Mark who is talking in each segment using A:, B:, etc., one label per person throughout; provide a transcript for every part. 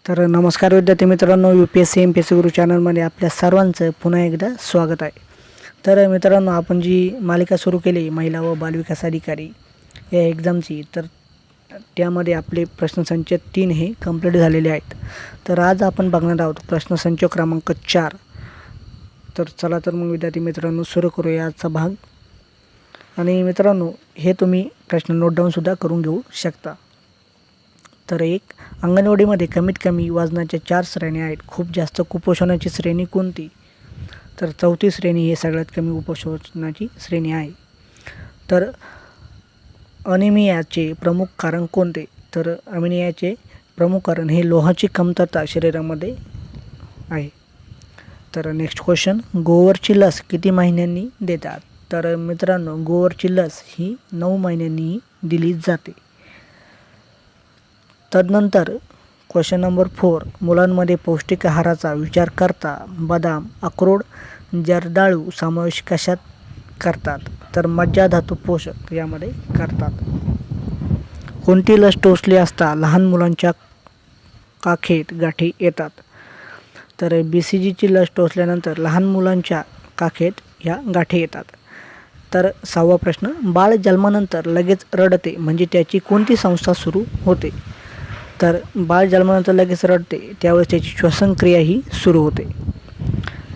A: तर नमस्कार विद्यार्थी मित्रांनो, UPSC MPSC गुरु चॅनलमध्ये आपल्या सर्वांचं पुन्हा एकदा स्वागत आहे। तर मित्रांनो, आपण जी मालिका सुरू केली महिला व बालविकास अधिकारी या एक्झामची, तर त्यामध्ये आपले प्रश्नसंच 3 हे कंप्लीट झालेले आहेत। तर आज आपण बघणार आहोत प्रश्नसंच क्रमांक 4। तर चला तर मग विद्यार्थी मित्रांनो सुरू करूया आजचा भाग। आणि मित्रांनो, हे तुम्ही प्रश्न नोट डाऊन सुद्धा करून घेऊ शकता। तर एक, अंगणवाडीमध्ये कमीत कमी वजनाच्या 4 श्रेणी आहेत। खूप जास्त कुपोषणाची श्रेणी कोणती? तर 4थी श्रेणी ही सगळ्यात कमी कुपोषणाची श्रेणी आहे। तर अनिमियाचे प्रमुख कारण कोणते? तर अनिमियाचे प्रमुख कारण हे लोहाची कमतरता शरीरामध्ये आहे। तर नेक्स्ट क्वेश्चन, गोवरची लस किती महिन्यांनी देतात? तर मित्रांनो, गोवरची लस ही 9 महिन्यांनी दिली जाते। तदनंतर क्वेश्चन नंबर 4, मुलांमध्ये पौष्टिक आहाराचा विचार करता बदाम, अक्रोड, जर्दाळू समावेश कशात करतात? तर मज्जा धातू पोषक यामध्ये करतात। कोणती लस टोचली असता लहान मुलांच्या काखेत गाठी येतात? तर BCGची लस टोचल्यानंतर लहान मुलांच्या काखेत ह्या गाठी येतात। तर 6वा प्रश्न, बाळ जन्मानंतर लगेच रडते म्हणजे त्याची कोणती संस्था सुरू होते? तर बाळ जन्मानंतर लगेच रडते त्यावेळेस त्याची श्वसनक्रिया ही सुरू होते।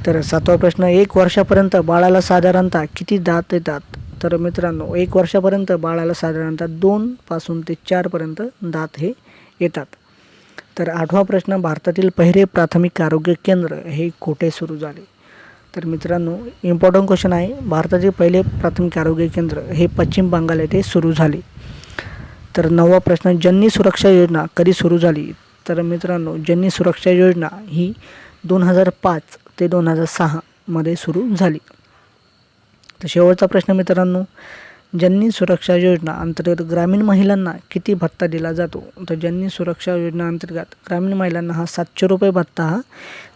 A: तर 7वा प्रश्न, 1 वर्षापर्यंत बाळाला साधारणतः किती दात येतात? तर मित्रांनो, 1 वर्षापर्यंत बाळाला साधारणतः 2 पासून ते 4 पर्यंत दात हे येतात। तर 8वा प्रश्न, भारतातील पहिले प्राथमिक आरोग्य केंद्र हे कुठे सुरू झाले? तर मित्रांनो, इम्पॉर्टंट क्वेश्चन आहे। भारतातील पहिले प्राथमिक आरोग्य केंद्र हे पश्चिम बंगाल येथे सुरू झाले। तर 9वा प्रश्न, जननी सुरक्षा योजना कधी सुरू झाली? तर मित्रांनो, जननी सुरक्षा योजना ही 2005 ते 2006 मध्ये सुरू झाली। तर शेवटचा प्रश्न मित्रांनो, जननी सुरक्षा योजना अंतर्गत ग्रामीण महिलांना किती भत्ता दिला जातो? तर जननी सुरक्षा योजना अंतर्गत ग्रामीण महिलांना हा 700 रुपये भत्ता हा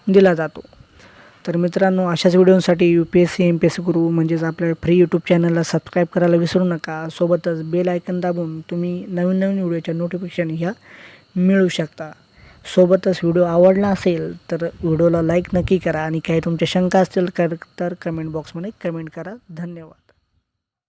A: दिला जातो। तर मित्रांनो, अशाच व्हिडिओसाठी UPSC MPSC गुरु म्हणजेच आपल्या फ्री यूट्यूब चॅनलला सबस्क्राईब करायला विसरू नका। सोबतच बेल आयकन दाबून तुम्ही नवीन व्हिडिओच्या नोटिफिकेशन ह्या मिळू शकता। सोबतच व्हिडिओ आवडला असेल तर व्हिडिओला लाईक नक्की करा आणि काही तुमच्या शंका असतील तर कमेंट बॉक्समध्ये कमेंट करा। धन्यवाद।